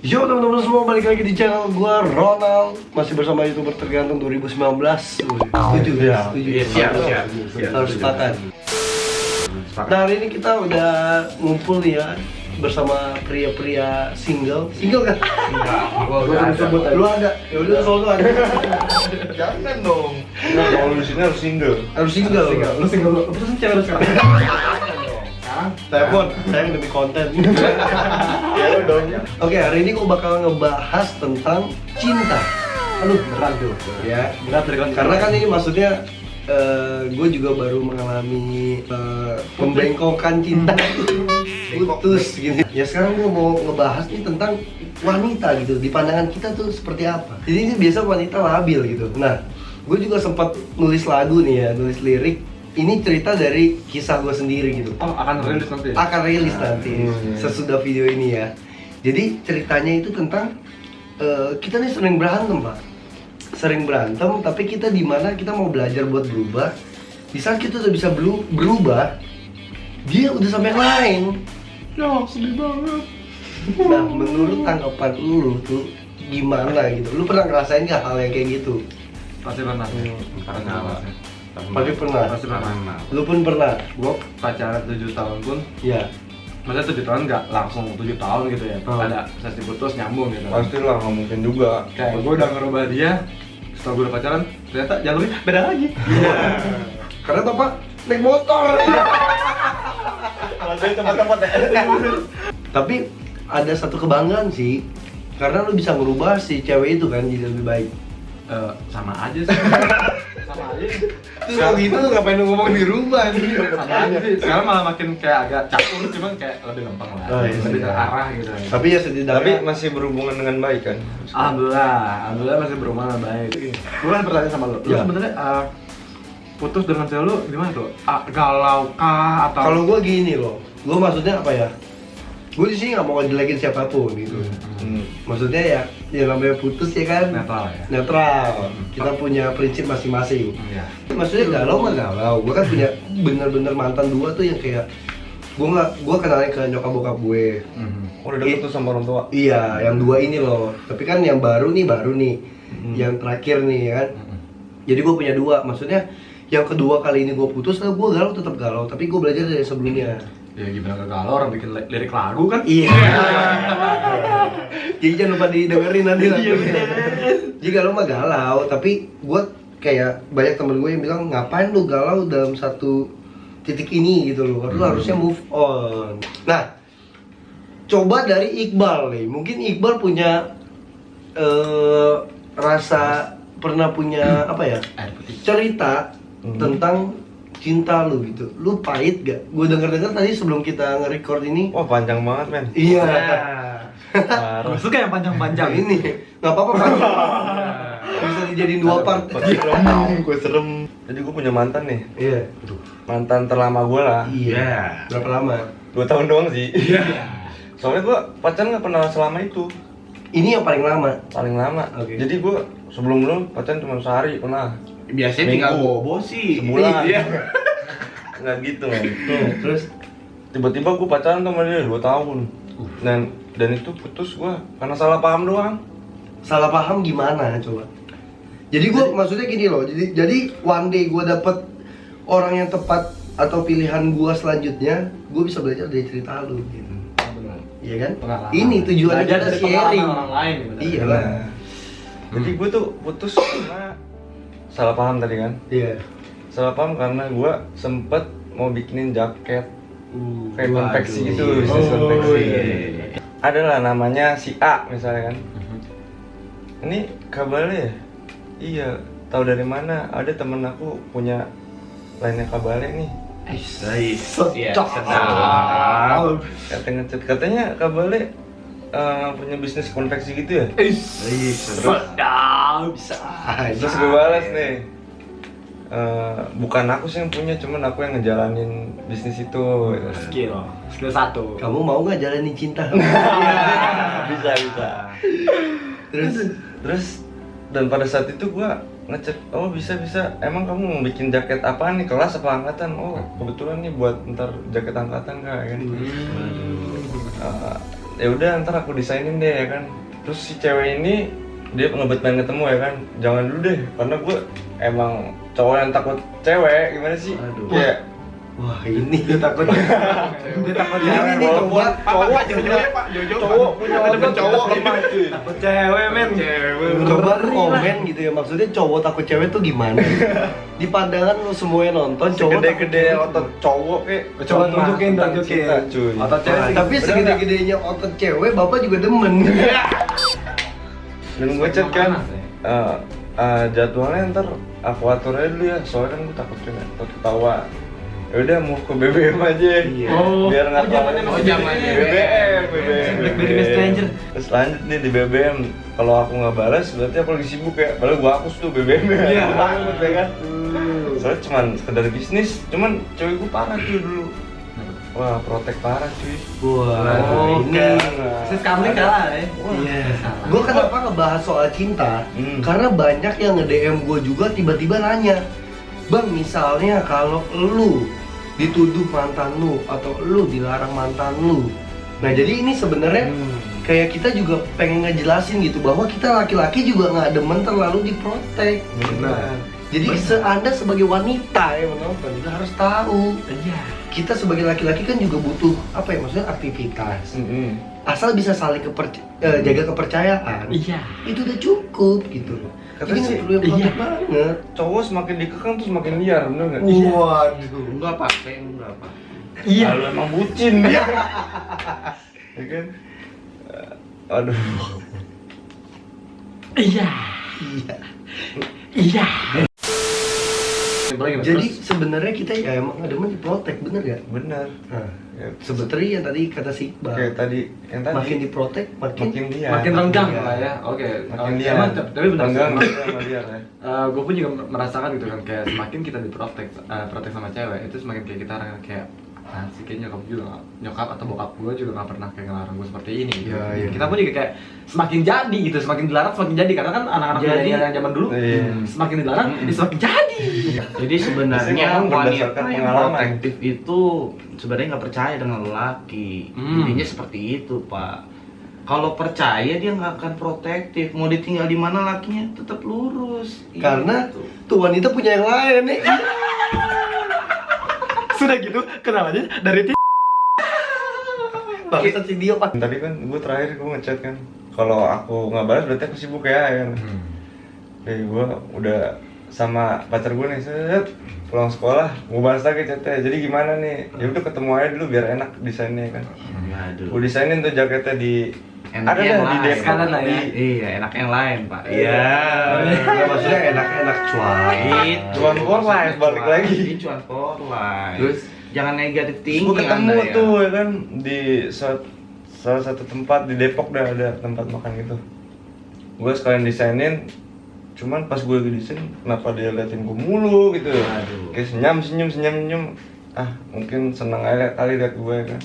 Yo teman-teman semua, balik lagi di channel gua Ronald. Masih bersama YouTuber tergantung 2019. Setuju ya? Setuju. Siap. Harus sepakat. Nah, hari ini kita udah ngumpul nih ya bersama pria-pria single. Single kan? Gua udah sebut Lu ada? Ya udah solo ada. Jangan dong. Nah, kalau di sini harus single. Harus single. Lu single lu. Terus cewek lu sekarang? Telepon, saya demi konten. Ya lu dong. Oke, hari ini gue bakal ngebahas tentang cinta. Aduh, berat tuh. Ya, berat dari karena kan ini maksudnya gue juga baru mengalami pembengkokan cinta, putus gitu. Ya sekarang gue mau ngebahas nih tentang wanita gitu. Di pandangan kita tuh seperti apa? Jadi ini biasa wanita labil gitu. Nah, gue juga sempat nulis lagu nih ya, nulis lirik. Ini cerita dari kisah gue sendiri gitu. Oh, akan rilis nanti. Akan rilis nanti sesudah video ini ya. Jadi ceritanya itu tentang kita nih sering berantem pak, sering berantem. Tapi kita di mana kita mau belajar buat berubah. Di saat kita udah bisa berubah, dia udah sampai yang lain. Ya, sedih banget. Nah, menurut tanggapan lu tuh gimana gitu? Lu pernah ngerasain gak hal yang kayak gitu? Pasti pernah. Karena ngalasnya. Pasti pernah. Pasti pernah. Lu pun pernah? Gua pacaran 7 tahun pun, Ya. maksudnya 7 tahun nggak langsung 7 tahun gitu ya. Ada sesi putus nyambung gitu. Pastilah, nggak mungkin juga. Kayak gua udah ngerubah dia, setelah gua udah pacaran, ternyata jalurnya beda lagi. Karena tuh pak naik motor. Kalau saya tempat-tempat ya. Tapi ada satu kebanggaan sih, karena lu bisa ngerubah si cewek itu kan jadi lebih baik. Sama aja sih. Sama aja. Terus kalau gitu ngapain lu ngomong dirubah nih? Sama aja sih. Sekarang malah makin kayak agak campur, cuman kayak lebih gampang lah. Oh, iya. Lebih terarah gitu. Tapi ya setidaknya. Tapi masih berhubungan dengan baik kan? Alhamdulillah masih berhubungan baik. Gue kan bertanya sama lu, lu Ya. sebenarnya putus dengan cewek lu gimana tuh? Galau kah atau? Kalau gue gini loh, gue maksudnya apa ya? Gue di sini nggak mau ngejelekin siapapun gitu. Maksudnya ya namanya putus ya kan? netral ya. Netral. Kita punya prinsip masing-masing. Iya. Maksudnya galau mah galau. Gue kan punya bener-bener mantan dua tuh yang kayak gue kenalin ke nyokap bokap gue. Oh, udah deket tuh sama orang tua. Iya, yang dua ini loh. Tapi kan yang baru nih. Yang terakhir nih ya kan. Jadi gue punya dua. Maksudnya yang kedua kali ini gue putus, gue galau tetap galau. Tapi gue belajar dari sebelumnya. Ya gimana gak galau, orang bikin lirik lagu kan? Iya. Jadi jangan lupa didengerin nanti lagunya. Jadi galau mah galau. Tapi gue kayak banyak temen gue yang bilang ngapain lu galau dalam satu titik ini gitu loh. Lu harusnya move on. Nah, coba dari Iqbal nih. Mungkin Iqbal punya rasa pernah punya apa ya? Air putih. Cerita tentang cinta lu gitu. Lu pahit gak? Gue denger tadi sebelum kita nge-record ini. Wah, panjang banget men. Iya. Parah. Suka yang panjang-panjang Ini nggak apa-apa kan? Bisa dijadiin dua part. Gue serem. Jadi gue punya mantan nih. Iya. Mantan terlama gue lah. Iya. Berapa lama? 2 tahun doang sih. Iya. Soalnya gue pacaran nggak pernah selama itu. Ini yang paling lama. Paling lama. Oke. Jadi gue sebelum pacaran cuma sehari pernah. Biasanya tinggal bobo sih. Sebulan. Iya. Nggak gitu men. Terus Tiba-tiba gue pacaran sama dia 2 tahun. Dan itu putus gue karena salah paham doang. salah paham gimana coba? Jadi gue maksudnya gini loh. Jadi one day gue dapet orang yang tepat atau pilihan gue selanjutnya, gue bisa belajar dari cerita lu gitu. Benar. Iya kan? Pengalaman. Ini tujuannya Belajar kita dari sharing. pengalaman orang lain gitu. Iya lah. Jadi gue tuh putus karena salah paham tadi kan. Iya. Salah paham karena gue sempet mau bikinin jaket kayak Waduh. konveksi gitu, bisnis konveksi. Adalah namanya si A misalnya kan. Ini kabarnya ya? Iya, tahu dari mana? Ada temen aku punya lainnya kabale nih. Katanya kabale punya bisnis konveksi gitu ya? Terus gue balas nih, bukan aku sih yang punya, cuman aku yang ngejalanin bisnis itu. Skill satu. Kamu mau nggak jalanin cinta? Bisa. Terus dan pada saat itu gua ngecek, oh bisa. Emang kamu mau bikin jaket apaan nih, kelas apa angkatan? Oh kebetulan nih buat ntar jaket angkatan kak kan. ya udah ntar aku desainin deh ya kan. Terus si cewek ini dia ngebet pengen ketemu ya kan, jangan dulu deh karena gue emang cowok yang takut cewek. Gimana sih? Aduh. Kayak Wah ini Dia takut. Dia takut cewek. ini coba Cowok Jojo Pak, Jojo. cowok punya Temen cowok lemah cuy. Takut cewek men. Cewek. coba lu komen gitu ya, maksudnya cowok takut cewek tuh gimana? Di pandangan lu semuanya nonton cowok Gede-gede otot cowok kayak Coba tunjukin, tentang tunjukin. cinta, cuy. Otot cewek sih. tapi segede-gedenya otot cewek bapak juga demen. Dan gue chat kan Panas, ya? jadwalnya ntar aku atur aja dulu ya, soalnya kan gue takut ketawa. Ya udah mau ke BBM aja. Iya. Biar nggak zamannya tahu. masih BBM. BlackBerry Messenger. Terus lanjut nih di BBM. Kalau aku nggak balas berarti aku lagi sibuk ya. Padahal gua hapus tuh BBM ya. Iya. Banget ya kan. Soalnya cuman sekedar bisnis, cuman cewek gua parah cuy dulu. Wah, protek parah cuy. Wah, ini. Sis Kamling kalah ya. Iya. Gue kenapa ngebahas soal cinta? Karena banyak yang nge-DM gue juga tiba-tiba nanya, Bang, misalnya kalau lu dituduh mantan lu atau lu dilarang mantan lu. Nah, jadi ini sebenarnya kayak kita juga pengen ngejelasin gitu bahwa kita laki-laki juga nggak demen terlalu diprotek. Benar. Jadi Anda sebagai wanita yang menonton juga harus tahu. Iya. Kita sebagai laki-laki kan juga butuh apa ya, maksudnya aktivitas. Asal bisa saling jaga kepercayaan. Iya. Itu udah cukup gitu loh. Katanya Jadi sih, nggak perlu yang protek iya. banget. Cowok semakin dikekang tuh semakin liar, bener nggak? Waduh. Enggak pakai, enggak apa. Iya. Kalau emang bucin dia. Ya kan? Aduh. Iya. Iya. Iya. Jadi sebenarnya kita ya emang ada diprotek, bener ya? Bener. Nah, Ya, sebenarnya yang tadi kata si Iqbal, kayak tadi yang tadi makin diprotek makin liar. Makin renggang Iya. lah ya. Oke. Makin liar. Emang, tapi benar. Renggang sama liar ya. Gue pun juga merasakan gitu kan, kayak semakin kita diprotek protek sama cewek itu semakin kayak kita kayak sih kayak nyokap atau bokap gue juga nggak pernah kayak ngelarang gue seperti ini gitu. Iya, iya. Kita pun juga kayak semakin jadi gitu, semakin dilarang semakin jadi karena kan anak-anak Jadi- milenial yang zaman dulu Iya. semakin dilarang ya semakin jadi. Jadi sebenarnya Biasanya ngomong wanita berdasarkan yang pengalaman. protektif itu sebenarnya nggak percaya dengan lelaki. Intinya seperti itu, Pak. Kalau percaya dia nggak akan protektif. Mau ditinggal di mana lakinya tetap lurus. karena Gitu. tuh wanita punya yang lain nih. Sudah gitu kenalannya dari Bangsat si Dio Pak. Tadi kan gue terakhir gue ngechat kan, kalau aku nggak balas berarti aku sibuk ya kan. Gue udah sama pacar gue nih, set pulang sekolah mau balas lagi chatnya. Jadi gimana nih? Ya udah ketemu aja dulu biar enak desainnya kan. Aduh. Gue desainin tuh jaketnya di Enak ada yang dah di lain. Depok. Sekalian lah ya. Iya, enak yang lain, Pak. Iya. Nggak, maksudnya enak-enak cuan. Cuan for life, balik lagi. Ini cuan for life. Terus? Jangan negatif tinggi. Gue ketemu Anda, ya. tuh ya kan di salah satu tempat di Depok dah ada tempat makan gitu. Gue sekalian desainin, cuman pas gue lagi desain kenapa dia liatin gue mulu gitu. Aduh. Kayak senyum. Ah mungkin seneng aja kali liat gue ya kan.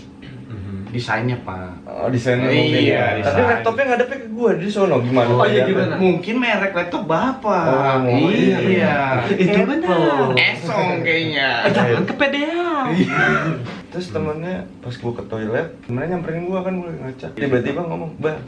Desainnya, Pak. Oh desainnya Iya, mungkin ya. desain. Tapi laptopnya nggak ada ke gue di sono gimana? Oh, iya, Ya, gimana? Mungkin merek laptop Bapak. Oh, iya. Itu benar. Esong kayaknya. Jangan kepedean. Terus temennya pas gue ke toilet, temennya nyamperin gue kan gue ngaca. Tiba-tiba ngomong, Bang,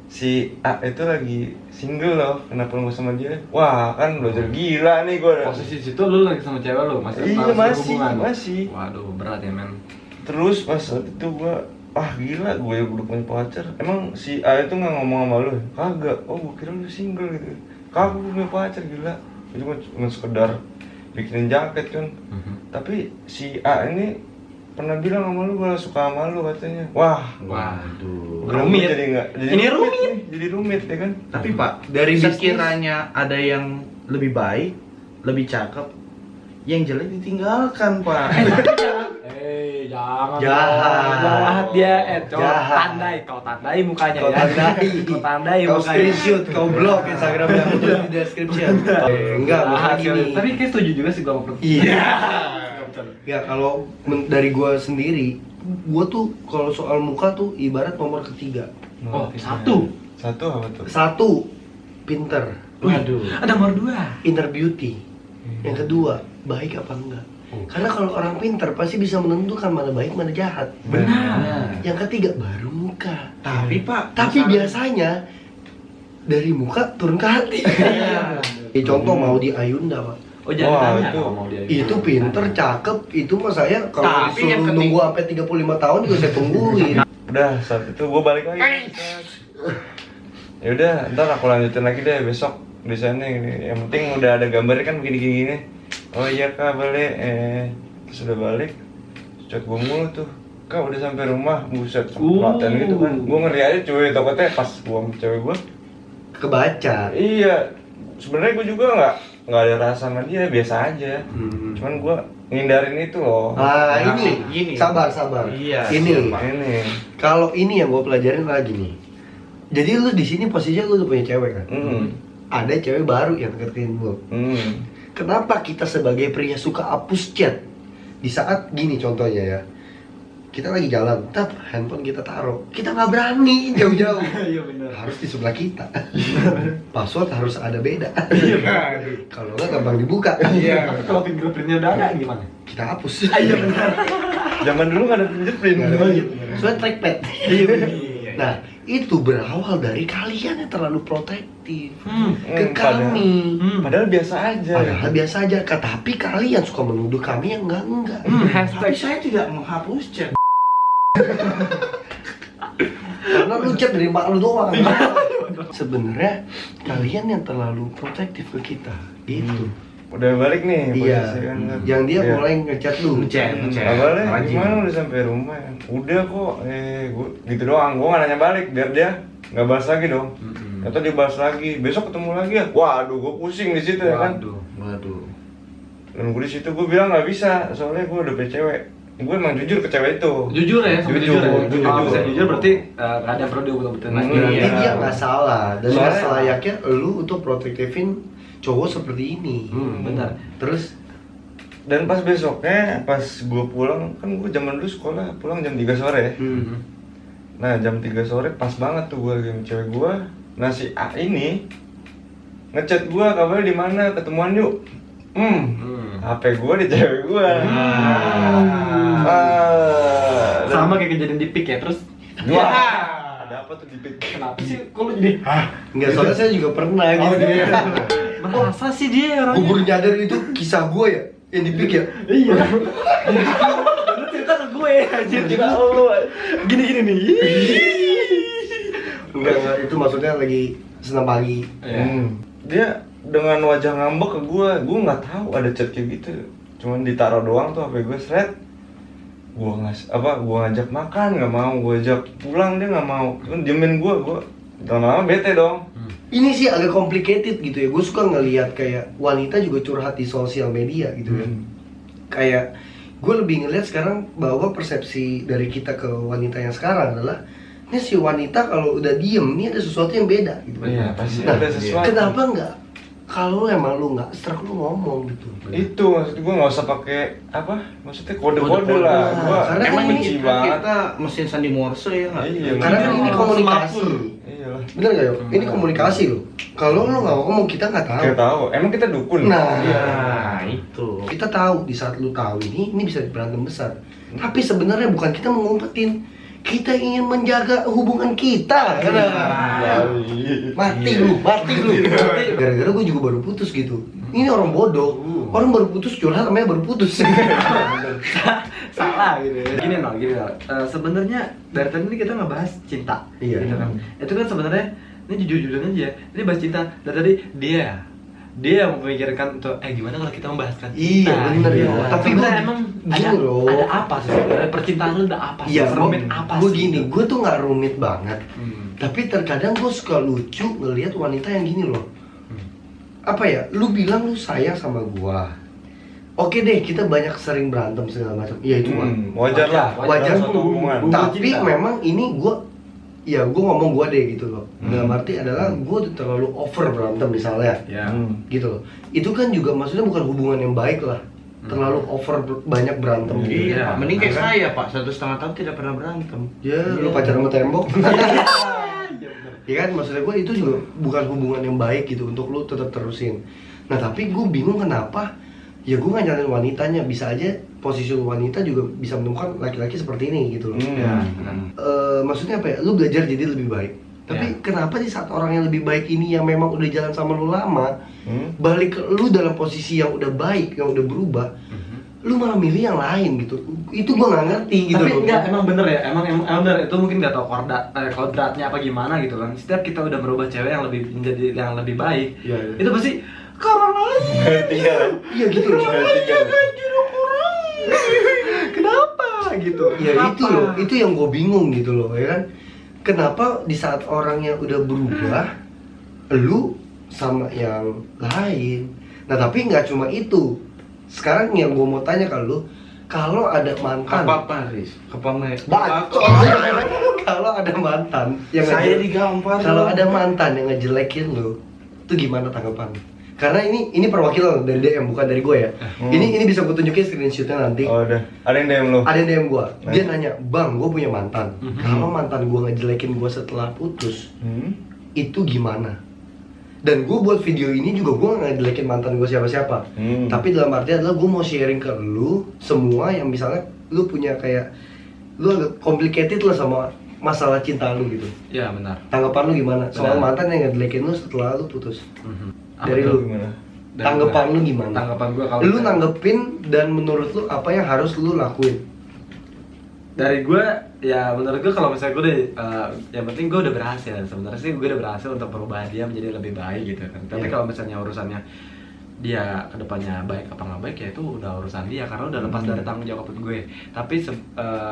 si A itu lagi single loh, kenapa lu sama dia? Wah kan belajar gila nih gue. Posisi situ lu lagi sama cewek lu Iya, masih masih, hubungan? masih. Waduh berat ya men. Terus pas saat itu gue, gila gue udah punya pacar. Emang si A itu nggak ngomong sama lu? Kagak. Oh gue kira lu single gitu. Kagak, gue punya pacar, gila. Itu cuma sekedar bikinin jaket kan. Tapi si A ini pernah bilang sama lu gue suka sama lu katanya. Wah, Waduh. Rumit. Jadi nggak. Ini rumit. nih, jadi rumit ya kan. Tapi Pak, dari sekiranya ada yang lebih baik, lebih cakep, yang jelek ditinggalkan, Pak. Jangan Jahat. jahat dia, Jahat. kau tandai mukanya Kau ya. tandai. Kau tandai Kau mukanya. screenshot, kau blog Instagramnya aku tulis di description. Enggak, maksudnya gini. Tapi kayak setuju juga sih gua sama Iya. Ya kalau dari gua sendiri, gua tuh kalau soal muka tuh ibarat nomor ketiga. Oh, satu. Satu apa tuh? Satu, pinter. Waduh. Ada nomor 2. Inner beauty. Yang kedua, baik apa enggak. Karena kalau orang pinter pasti bisa menentukan mana baik mana jahat. Benar. Yang ketiga, baru muka. muka. Tapi Pak, Tapi masalah- biasanya dari muka turun ke hati. Iya. Contoh mau di Ayunda, Pak. Oh jangan Wah, tanya itu- kalau mau dia. Itu pinter, cakep, itu mah saya kalau Tapi yang disuruh nunggu sampai 35 tahun juga saya tungguin. Udah saat itu gue balik lagi. Ya udah, ntar aku lanjutin lagi deh besok desainnya ini. Yang penting udah ada gambarnya kan begini-gini. Oh iya kak balik, terus udah balik, chat gue mulu tuh. Kak udah sampai rumah, buset, latihan gitu kan. Gue ngeri aja cuy, takutnya pas gue sama cewek gue. Kebaca. Iya, sebenarnya gue juga nggak ada rasa sama dia, biasa aja. Cuman gue ngindarin itu loh. Ah, Nah, ini, gini. sabar. Iya, Ini, Pak. Ini. kalau ini yang gue pelajarin lagi nih. Jadi lu di sini posisinya lu udah punya cewek kan? Ada cewek baru yang deketin lu. Kenapa kita sebagai pria suka hapus chat? Di saat gini contohnya ya, kita lagi jalan, tap handphone kita taruh, kita nggak berani jauh-jauh. Iya benar. Harus di sebelah kita. Password harus ada beda. Iya. Kalau nggak gampang dibuka. Iya. Kalau fingerprintnya udah ada gimana? Kita hapus. Iya benar. Zaman dulu nggak ada fingerprint. Nggak ada. Soalnya trackpad. Iya benar. Nah, itu berawal dari kalian yang terlalu protektif ke Padahal- kami. Padahal biasa aja. Padahal biasa aja, tapi kalian suka menuduh kami yang enggak. Tapi saya tidak menghapus chat. Karena lu chat dari mak lu doang. Sebenarnya kalian yang terlalu protektif ke kita, gitu. Udah balik nih Iya. posisi kan. Yang dia Iya. mulai ngechat lu. Ngechat. Awalnya Rajin. gimana udah sampai rumah ya? Udah kok, gua gitu doang. Gua nggak nanya balik biar dia nggak balas lagi dong. Atau dia balas lagi, besok ketemu lagi ya. Waduh, gua pusing di situ ya kan. Waduh. Dan gua di situ gua bilang nggak bisa, soalnya gua udah punya cewek. Gua emang jujur ke cewek itu. Jujur ya, sampai jujur ya. Jujur. Kalau bisa jujur berarti nggak ada perlu diulang-ulang lagi. Berarti Iya. dia nggak salah dan Soalnya- nggak selayaknya lu untuk protektifin cowok seperti ini. Benar. Terus Dan pas besoknya, pas gua pulang, kan gua zaman dulu sekolah pulang jam 3 sore ya. Nah jam 3 sore pas banget tuh gua lagi sama cewek gua. Nah si A ini ngechat gua, kabarnya di mana, ketemuan yuk. HP gua di cewek gua. Sama kayak kejadian di PIK ya, terus Wah, ada apa tuh di pick? kenapa sih kok lu jadi nggak, soalnya saya juga pernah gitu. masa sih dia Gue orangnya? baru nyadar itu kisah gue ya, yang di pick ya. Iya. Lu cerita ke gue anjir, cerita lu. Gini-gini nih. Enggak, itu maksudnya lagi senam pagi. Dia dengan wajah ngambek ke gua nggak tahu ada chat kayak gitu. Cuman ditaruh doang tuh HP gua seret. Gua ngajak makan nggak mau, gua ajak pulang dia nggak mau. Cuman diemin gua lama-lama bete dong. Ini sih agak complicated gitu ya. Gue suka ngelihat kayak wanita juga curhat di sosial media gitu ya. Kayak gue lebih ngelihat sekarang bahwa persepsi dari kita ke wanita yang sekarang adalah ini si wanita kalau udah diem ini ada sesuatu yang beda gitu. Iya, pasti Nah, ada sesuatu. kenapa enggak? Kalau emang lu nggak serak lu ngomong gitu. Itu maksud gua nggak usah pakai apa? Maksudnya kode-kode lah. Gua Karena Emang ini benci ini banget. kita mesin sandi Morse ya nggak? Iya, Karena kan ini komunikasi. Iya lah. Bener nggak yo? Ini komunikasi loh. Kalau lu nggak ngomong kita nggak tahu. Kita tahu. Emang kita dukun. Nah, Nah, itu. kita tahu di saat lu tahu ini bisa berantem besar. Tapi sebenarnya bukan kita mengumpetin, kita ingin menjaga hubungan kita. Mati lu. Gara-gara gue juga baru putus gitu. Ini orang bodoh. Orang baru putus curhat namanya baru putus. Salah gitu ya. Gini Nol. Sebenarnya dari tadi ini kita ngebahas cinta. Iya. Gitu kan. Itu kan sebenarnya ini jujur-jujuran aja. Ini bahas cinta. Dari tadi dia yang memikirkan untuk gimana kalau kita membahaskan cinta. Iya, bener ya. Tapi Tapi sebenarnya gua- emang gini ada, loh. ada apa sih sebenarnya? Percintaan lu ada apa sih? Iya, Serumit apa gue sih? gini, gitu? gue tuh nggak rumit banget. Hmm. Tapi terkadang gue suka lucu ngelihat wanita yang gini loh. Apa ya? Lu bilang lu sayang sama gua. Oke deh, kita banyak sering berantem segala macam. Iya itu Wajar lah. Wajar. Dalam suatu hubungan. Tapi cinta. memang ini gua ngomong gua deh gitu loh. Dalam arti adalah gua tuh terlalu over berantem misalnya. Ya. Gitu loh. Itu kan juga maksudnya bukan hubungan yang baik lah. Terlalu over banyak berantem. Iya. Iya, mending kayak saya Pak, 1,5 tahun tidak pernah berantem. Ya, lu pacaran sama tembok. Ya kan, maksudnya gue itu juga bukan hubungan yang baik gitu untuk lu tetap terusin. Nah tapi gue bingung kenapa ya gue nggak nyalain wanitanya, bisa aja posisi wanita juga bisa menemukan laki-laki seperti ini gitu loh. Ya, Maksudnya apa ya, lu belajar jadi lebih baik. Tapi kenapa di saat orang yang lebih baik ini yang memang udah jalan sama lu lama, balik ke lu dalam posisi yang udah baik, yang udah berubah, lu malah milih yang lain gitu. Itu gua nggak ngerti gitu. Tapi loh. enggak, emang bener ya, emang bener, itu mungkin nggak tahu kodratnya apa gimana gitu kan. Setiap kita udah merubah cewek yang lebih menjadi yang lebih baik, Iya. itu pasti karena Iya gitu loh. kenapa gitu. Ya Kenapa? itu loh, itu yang gue bingung gitu loh ya kan. Kenapa di saat orangnya udah berubah, lu sama yang lain. Nah tapi nggak cuma itu. Sekarang yang gue mau tanya ke lu, kalau ada mantan, Apa Riz? Bacot. Kalau ada mantan yang Saya ngejele- digampar. kalau ada mantan yang ngejelekin lu, itu gimana tanggapan? Karena ini perwakilan dari DM bukan dari gue ya. Ini bisa gue tunjukin screenshotnya nanti. Oh udah, ada yang DM lu? Ada yang DM gue, dia nanya, bang, gue punya mantan. Kalau mantan gue ngejelekin gue setelah putus, itu gimana? Dan gue buat video ini juga gue nggak ngejelekin mantan gue siapa-siapa. Tapi dalam arti adalah gue mau sharing ke lu semua yang misalnya lu punya kayak lu agak complicated lah sama masalah cinta lu gitu. Ya benar. Tanggapan lu gimana soal Benar. mantan yang ngejelekin lu setelah lu putus? Apa Dari tuh? lu Gimana? Dari tanggapan gua. lu gimana? Tanggapan gua kalau Lu nanggepin dan menurut lu apa yang harus lu lakuin? dari gue ya menurut gue kalau misalnya gue udah yang penting gue udah berhasil. Sebenarnya sih gue udah berhasil untuk merubah dia menjadi lebih baik gitu kan. Tapi Iya. kalau misalnya urusannya dia kedepannya baik apa nggak baik ya itu udah urusan dia karena udah lepas dari tanggung jawab gue. Tapi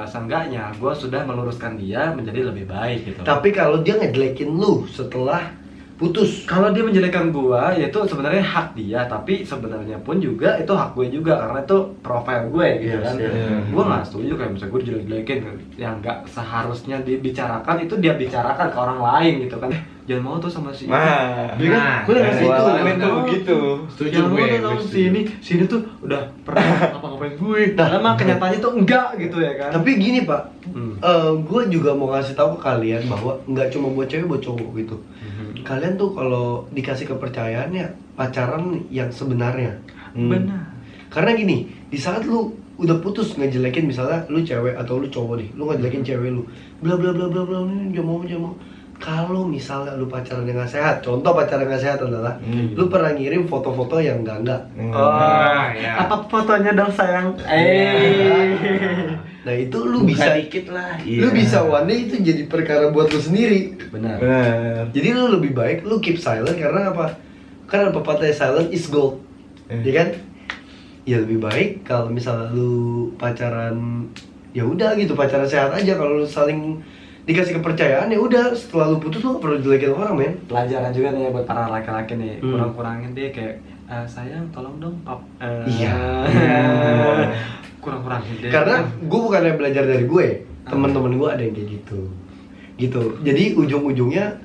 seenggaknya gue sudah meluruskan dia menjadi lebih baik gitu. Tapi kalau dia ngejelekin lu setelah putus, Kalau dia menjelekkan gua, ya itu sebenarnya hak dia, tapi sebenarnya pun juga itu hak gue juga karena itu profil gue gitu Yes, kan. yes. Gua nggak setuju kayak misalnya gue dijelek-jelekin yang nggak seharusnya dibicarakan itu dia bicarakan ke orang lain gitu kan. Jangan mau tuh sama si Nah, Iya kan? Gue udah ngasih itu, itu, itu tuh begitu. Setuju Jangan gue, mau tuh gue sama setuju. sini tuh udah pernah ngapa-ngapain gue. Nah, emang kenyataannya tuh enggak gitu ya kan. tapi gini pak, Hmm. gue juga mau ngasih tahu ke kalian bahwa nggak cuma buat cewek, buat cowok gitu. Kalian tuh kalau dikasih kepercayaan ya pacaran yang sebenarnya. Benar. Karena gini, di saat lu udah putus ngejelekin misalnya lu cewek atau lu cowok nih, lu ngejelekin cewek lu, bla bla bla bla bla, ini jangan mau. Kalau misalnya lu pacaran yang nggak sehat, contoh pacaran nggak sehat adalah lu pernah ngirim foto-foto yang enggak. Oh, ya. apa fotonya dong sayang? Nah itu lu bisa, dikit lah. lu bisa one day itu jadi perkara buat lu sendiri. Benar. Benar. Jadi lu lebih baik lu keep silent karena apa? Karena pepatah silent is gold, ya kan? Ya lebih baik kalau misalnya lu pacaran, ya udah gitu pacaran sehat aja. Kalau lu saling dikasih kepercayaan ya udah, setelah lu putus lu gak perlu jelekin orang men. Pelajaran juga nih buat para laki-laki nih, kurang-kurangin dia kayak sayang tolong dong pap. Iya. Kurang-kurangin dia. Karena gue bukannya belajar dari gue, teman-teman gue ada yang kayak gitu. Jadi ujung-ujungnya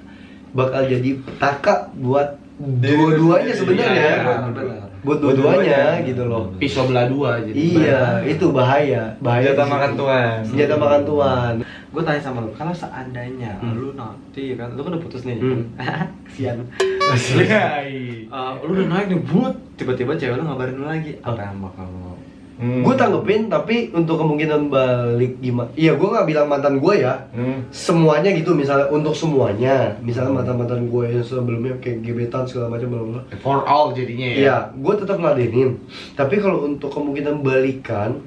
bakal jadi petaka buat dua-duanya sebenarnya. Iya, benar. Buat dua-duanya gitu loh. Pisau belah dua jadi. Iya, itu bahaya. Senjata di situ. makan tuan. Senjata makan tuan. Gue tanya sama lu, kalau seandainya lu nanti kan, lu kan udah putus nih, kesian. Lu udah naik nih, but tiba-tiba cewek lu ngabarin lu lagi, apa yang bakal lu? Gue tanggepin, tapi untuk kemungkinan balik gimana? Iya, gue nggak bilang mantan gue ya. Semuanya gitu, misalnya untuk semuanya, misalnya mantan-mantan gue yang sebelumnya kayak gebetan segala macam bla. For all jadinya ya. Iya, gue tetap ladenin. Tapi kalau untuk kemungkinan balikan,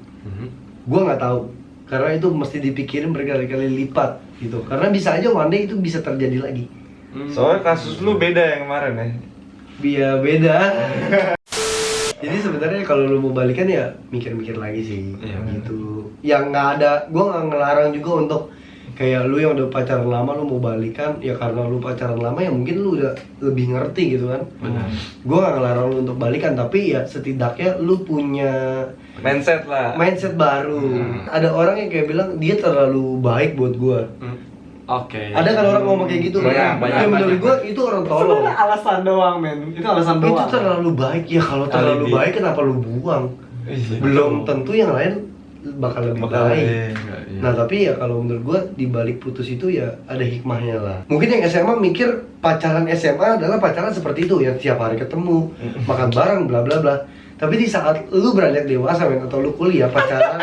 gue nggak tahu. Karena itu mesti dipikirin berkali-kali lipat gitu. Karena bisa aja one day itu bisa terjadi lagi. Soalnya kasus lu beda yang kemarin ya. Biar beda. Jadi sebenarnya kalau lu mau balikan ya mikir-mikir lagi sih, Iya, gitu. Yang nggak ada, gue nggak ngelarang juga untuk kayak lu yang udah pacaran lama lu mau balikan ya karena lu pacaran lama ya mungkin lu udah lebih ngerti gitu kan. Benar. Gue nggak ngelarang lu untuk balikan, tapi ya setidaknya lu punya Mindset lah. mindset baru. Ada orang yang kayak bilang dia terlalu baik buat gue. Oke. Ada kan orang ngomong kayak gitu kan? Banyak, Ya menurut gue itu orang tolol. Sebenarnya alasan doang, men. Itu alasan Itu doang. terlalu baik ya, kalau terlalu Alibi. baik kenapa lu buang? Belum tentu yang lain bakal lebih baik. Nah tapi ya kalau menurut gua di balik putus itu ya ada hikmahnya lah. Mungkin yang SMA mikir pacaran SMA adalah pacaran seperti itu ya, tiap hari ketemu, makan bareng, bla bla bla. Tapi di saat lu beranjak dewasa men, atau lu kuliah pacaran,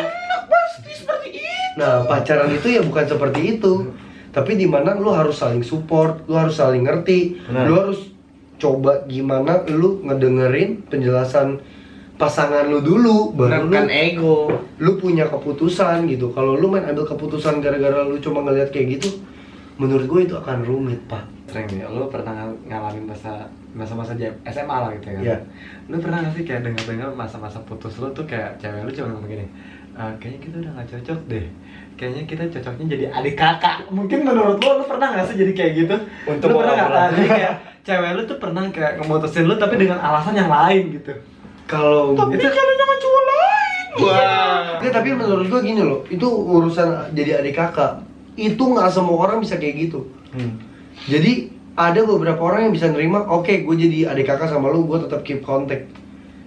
Seperti itu. nah pacaran itu ya bukan seperti itu. Tapi di mana lu harus saling support, lu harus saling ngerti, Benar. lu harus coba gimana lu ngedengerin penjelasan pasangan lu dulu, baru Menekan ego. lu punya keputusan gitu. Kalau lu main ambil keputusan gara-gara lu cuma ngeliat kayak gitu, menurut gue itu akan rumit, Pak. Sering nih, lu pernah ngalamin masa-masa SMA lah gitu kan? Iya. Lu pernah gak sih kayak dengar masa-masa putus lu tuh kayak cewek lu cuma ngomong gini, kayaknya kita udah gak cocok deh, kayaknya kita cocoknya jadi adik kakak. Mungkin menurut lu pernah gak sih jadi kayak gitu? Untuk lu pernah ngobrol. gak? Jadi kayak cewek lu tuh pernah kayak ngemutusin lu tapi dengan alasan yang lain gitu. Kalau Itu Jangan cowok lain. Wah. Nggak, tapi menurut gua gini loh, itu urusan jadi adik kakak. Itu nggak semua orang bisa kayak gitu. Jadi ada beberapa orang yang bisa nerima, oke, gue jadi adik kakak sama lu, gue tetap keep contact.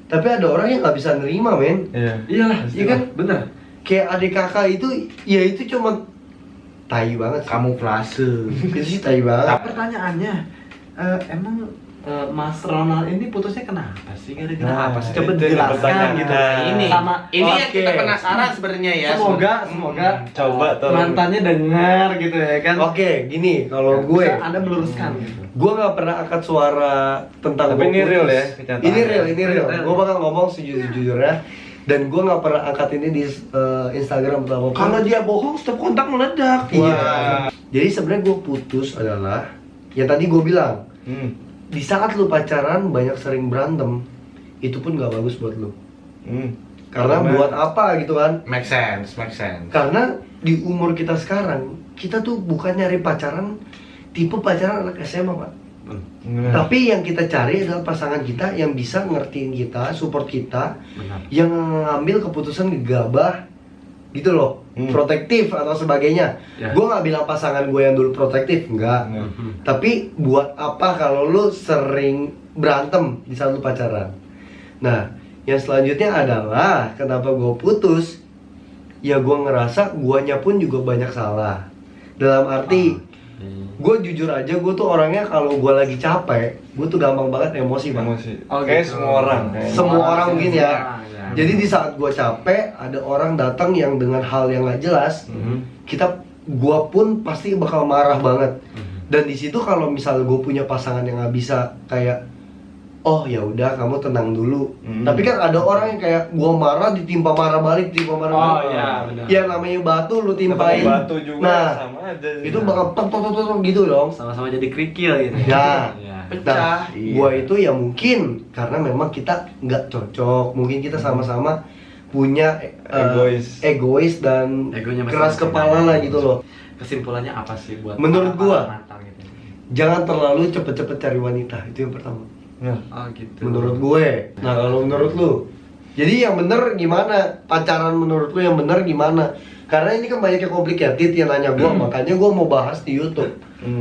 Tapi ada orang yang nggak bisa nerima, men. Iya. Iyalah, Iya kan? Bener. Kayak adik kakak itu, ya itu cuma tai banget sih. Kamuflase. Itu sih tai banget. Tapi pertanyaannya, emang Mas Ronald ini putusnya kenapa sih? Gara-gara Nah, apa sih? Coba itu yang dijelaskan pertanyaan. gitu. Nah, Ini Sama ini yang oke. kita penasaran sebenarnya ya. Semoga Coba tolong. mantannya dengar gitu ya kan. Oke, gini, kalau Bisa gue, Anda meluruskan gitu. gue nggak pernah angkat suara tentang Tapi gua ini putus. real ya, kenyataan. Ini real, ini real. Real. Gue bakal ngomong sejujur-jujurnya. Dan gue nggak pernah angkat ini di Instagram atau apa. Kalau dia bohong, setiap kontak meledak. Iya. Wah. Jadi sebenarnya gue putus adalah yang tadi gue bilang, di saat lu pacaran banyak sering berantem, itu pun nggak bagus buat lu. Karena buat apa gitu kan? Make sense, make sense. Karena di umur kita sekarang, kita tuh bukan nyari pacaran tipe pacaran anak SMA, Pak. Tapi yang kita cari adalah pasangan kita yang bisa ngertiin kita, support kita, Benar. yang ngambil keputusan gegabah gitu loh, protektif atau sebagainya. Ya. Gue nggak bilang pasangan gue yang dulu protektif, enggak. Tapi buat apa kalau lu sering berantem di saat lu pacaran? Nah, yang selanjutnya adalah kenapa gue putus? Ya gue ngerasa guanya pun juga banyak salah. Dalam arti, gue jujur aja, gue tuh orangnya kalau gue lagi capek, gue tuh gampang banget emosi, Bang. Emosi. Oh, Kayak gitu. semua orang. kayaknya. Semua orang mungkin ya. Ya. Jadi di saat gue capek, ada orang datang yang dengan hal yang gak jelas, gue pun pasti bakal marah banget. Dan di situ kalau misalnya gue punya pasangan yang gak bisa kayak, oh ya udah kamu tenang dulu. Tapi kan ada orang yang kayak gue marah ditimpa marah balik, ditimpa marah Oh, balik. iya, benar. Ya namanya batu lu timpain. Ketemu batu juga Nah, sama aja. itu bakal tok gitu dong. Sama-sama jadi kerikil gitu. Ya. Ya. Nah, Iya. gua itu ya mungkin karena memang kita nggak cocok, mungkin kita sama-sama punya egois dan Egonya keras masing-masing. kepala lah gitu loh. Kesimpulannya apa sih buat Menurut para gua, mantan gitu? Jangan terlalu cepet-cepet cari wanita, itu yang pertama. Oh gitu. Menurut gue. Nah, kalau menurut lu, jadi yang bener gimana? Pacaran menurut lu yang bener gimana? Karena ini kan banyak yang complicated yang nanya gua, makanya gua mau bahas di YouTube.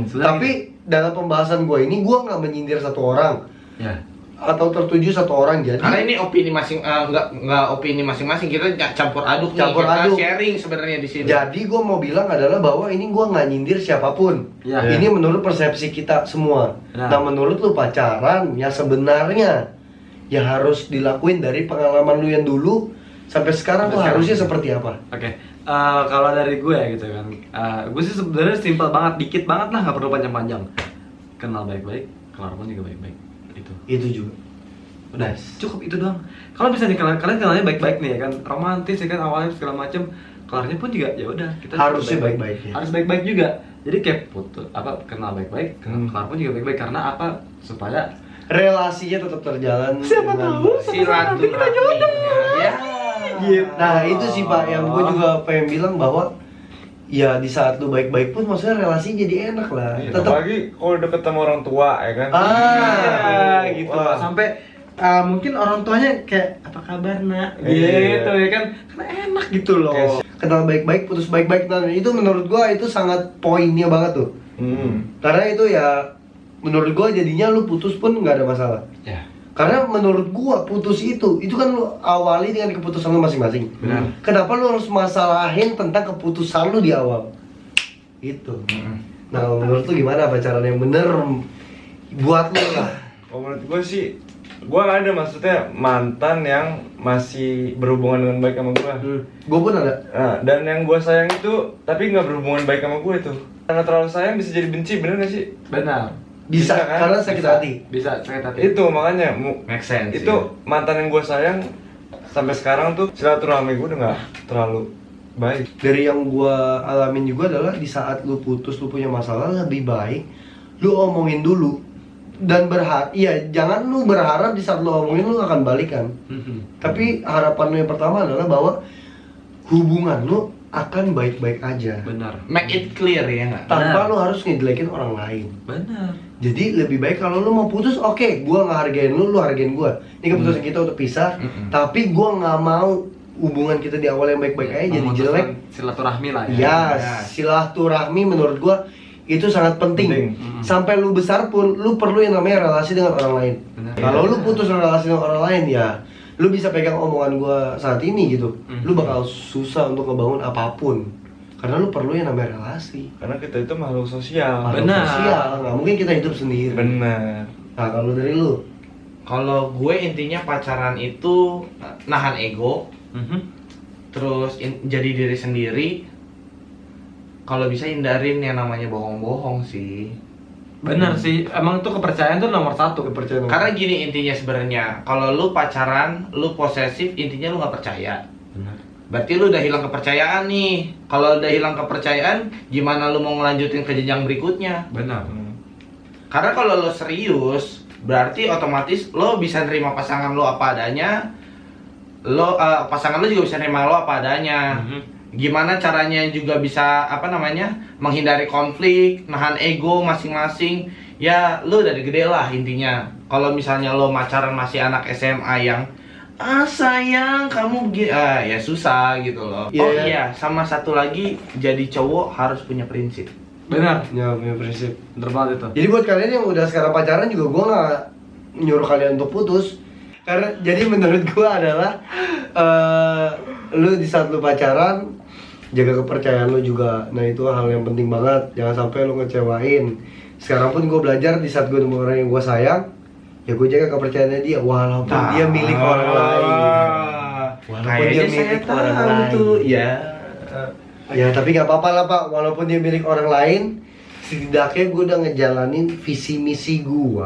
Sudah Tapi dalam pembahasan gue ini gua nggak menyindir satu orang Ya. atau tertuju satu orang, jadi Karena ini opini nggak opini masing-masing, kita campur aduk nih, Campur kita aduk. sharing sebenarnya di sini. Jadi gue mau bilang adalah bahwa ini gue nggak nyindir siapapun. Ya. Ini menurut persepsi kita semua. Nah. Nah, menurut lu pacaran yang sebenarnya ya harus dilakuin dari pengalaman lu yang dulu sampai sekarang tuh Sampai harusnya sekarang. seperti apa? Oke, kalau dari gue gitu kan, gue sih sebenarnya simpel banget, dikit banget lah, nggak perlu panjang-panjang. Kenal baik-baik, kelar pun juga baik-baik. Itu juga. Udah, cukup itu doang. Kalau misalnya kalian kenalnya baik-baik nih ya kan, romantis ya kan, awalnya segala macem, kelarnya pun juga ya udah kita Harusnya baik-baik. baik-baik ya. Harus baik-baik juga. Jadi kayak kenal baik-baik, kelar pun juga baik-baik, karena apa? Supaya Relasinya tetap terjalan. Siapa dengan tahu? baik. Silaturahmi. Ya. gitu. Nah, itu sih Pak yang gue juga pengen bilang bahwa ya di saat lu baik-baik pun maksudnya relasi jadi enak lah. Tetap Apalagi kalau deket sama orang tua ya kan. Gitu. Wah. Sampai mungkin orang tuanya kayak apa kabar nak? Iya. Gitu ya kan. Karena enak gitu loh. Kayak kenal baik-baik, putus baik-baik. Nah, itu menurut gua itu sangat poinnya banget tuh. Karena itu ya menurut gua jadinya lu putus pun nggak ada masalah. Ya. Karena menurut gua putus itu kan lu awali dengan keputusan lu masing-masing. Benar. Kenapa lu harus masalahin tentang keputusan lu di awal? Itu. Nah, menurut lu gimana pacaran yang bener buat lu lah? Kalau menurut gue sih Gua ada maksudnya mantan yang masih berhubungan dengan baik sama gua. Gue pun ada. Nah, dan yang gua sayang itu tapi nggak berhubungan baik sama gua itu. Karena terlalu sayang bisa jadi benci, bener gak sih? Benar. Bisa, Bisa kan? karena sakit hati. Bisa sakit hati. Itu makanya Make sense. itu mantan yang gua sayang sampai sekarang tuh silaturahmi gua udah nggak terlalu baik. Dari yang gua alamin juga adalah di saat lu putus, lu punya masalah, lebih baik lu omongin dulu dan jangan lu berharap di saat lu omongin lu akan balikan. Tapi harapan lu yang pertama adalah bahwa hubungan lu akan baik-baik aja. Benar. Make it clear ya nggak? Tanpa Benar. lu harus ngejelekin orang lain. Benar. Jadi lebih baik kalau lu mau putus, oke, gua ngehargain lu hargain gua. Ini keputusan kita untuk pisah, tapi gua nggak mau hubungan kita di awal yang baik-baik aja jadi Memutuskan jelek. silaturahmi lah ya. Ya, silaturahmi menurut gua itu sangat penting. Sampai lu besar pun lu perlu yang namanya relasi dengan orang lain. Benar. Kalau lu putus relasi dengan orang lain ya, lu bisa pegang omongan gua saat ini gitu. Lu bakal susah untuk ngebangun apapun. Karena lu perlu yang namanya relasi. Karena kita itu makhluk sosial. Makhluk Benar. sosial, nggak mungkin kita hidup sendiri. Benar. Nah, kalau dari lu, Kalau gue intinya pacaran itu nahan ego, terus jadi diri sendiri. Kalau bisa hindarin yang namanya bohong-bohong sih. Benar sih. Emang tuh kepercayaan tuh nomor satu. kepercayaan Karena gini intinya sebenarnya, kalau lu pacaran, lu posesif, intinya lu nggak percaya. Benar. Berarti lu udah hilang kepercayaan nih. Kalau udah hilang kepercayaan, gimana lu mau ngelanjutin ke jenjang berikutnya? Benar. Karena kalau lo serius, berarti otomatis lo bisa nerima pasangan lo apa adanya. Pasangan lo juga bisa nerima lo apa adanya. Gimana caranya juga bisa menghindari konflik, nahan ego masing-masing. Ya lo dari gede lah intinya. Kalau misalnya lo pacaran masih anak SMA yang sayang kamu ya susah gitu loh. Iya. Oh iya, sama satu lagi, jadi cowok harus punya prinsip. Benar. Ya, punya prinsip. Bener banget itu. Jadi buat kalian yang udah sekarang pacaran juga gua nggak nyuruh kalian untuk putus. Karena jadi menurut gua adalah lu di saat lu pacaran jaga kepercayaan lu juga. Nah, itu hal yang penting banget. Jangan sampai lu ngecewain. Sekarang pun gua belajar di saat gua nemu orang yang gua sayang, ya gua jaga kepercayaannya dia walaupun dia milik orang lain. Walaupun dia Kayaknya saya milik orang tahu lain. tuh, ya. Ya tapi nggak apa-apa lah Pak, walaupun dia milik orang lain, setidaknya gue udah ngejalanin visi misi gue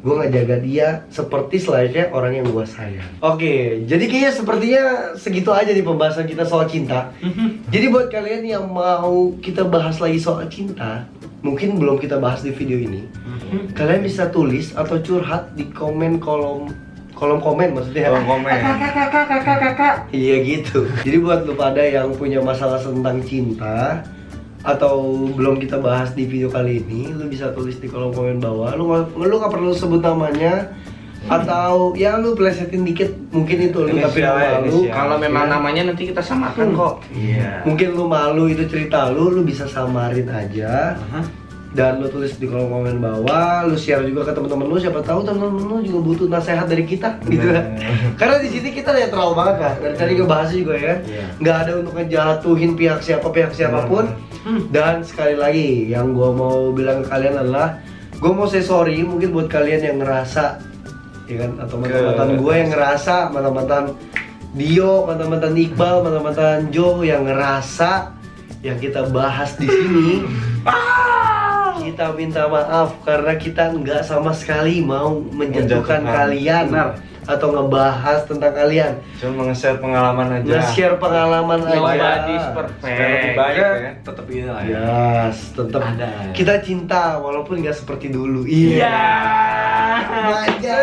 ngejaga dia seperti selayaknya orang yang gue sayang. Oke, jadi kayaknya sepertinya segitu aja nih pembahasan kita soal cinta. Jadi buat kalian yang mau kita bahas lagi soal cinta, mungkin belum kita bahas di video ini, kalian bisa tulis atau curhat di kolom komen maksudnya. Kolom komen. Iya gitu. Jadi buat lu pada yang punya masalah tentang cinta atau belum kita bahas di video kali ini, lu bisa tulis di kolom komen bawah. Lu nggak perlu sebut namanya atau ya lu plesetin dikit mungkin itu lu tapi Inisial, malu. inisial. Kalau memang namanya nanti kita samakan kok. Iya. Mungkin lu malu itu cerita lu bisa samarin aja. Dan lu tulis di kolom komen bawah, lu share juga ke teman-teman lu, siapa tahu teman-teman lu juga butuh nasihat dari kita gitu kan. Karena di sini kita netral banget kan. Dari tadi ngebahasnya juga ya. Nggak ada untuk ngejatuhin pihak siapapun. Dan sekali lagi yang gua mau bilang ke kalian adalah gua mau say sorry mungkin buat kalian yang ngerasa ya kan, atau mantan-mantan gue yang ngerasa, mantan-mantan Dio, mantan-mantan Iqbal, mantan-mantan Jo yang ngerasa yang kita bahas di sini. Kita minta maaf karena kita nggak sama sekali mau menjatuhkan kalian. Benar. Atau ngebahas tentang kalian. Cuma nge-share pengalaman aja. Nge-share pengalaman aja. Nobody's Supaya lebih perfect. baik ya. Tetap ini lah ya. Yes, tetap Ada. kita cinta walaupun nggak seperti dulu. Iya. Aja.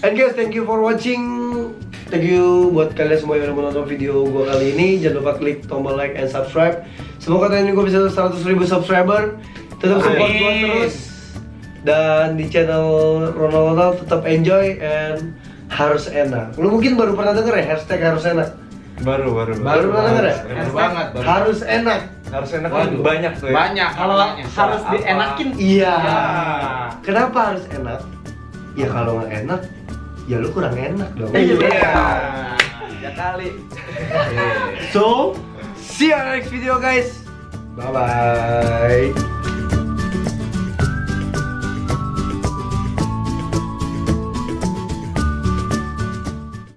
And guys, thank you for watching. Thank you buat kalian semua yang udah menonton video gua kali ini. Jangan lupa klik tombol like and subscribe. Semoga tahun ini gua bisa 100.000 subscriber. Tetap support gua terus. Dan di channel Ronald tetap enjoy and harus enak. Lu mungkin baru pernah denger ya hashtag harus enak. Baru Baru pernah denger ya? Baru banget. baru. Harus enak. Harus enak kan Waduh. banyak tuh ya. Banyak. Kalau banyak. harus dienakin, Iya. Ya. Kenapa harus enak? Ya kalau nggak enak, ya lu kurang enak dong. Iya. Ya kali. So, see you on the next video guys. Bye bye.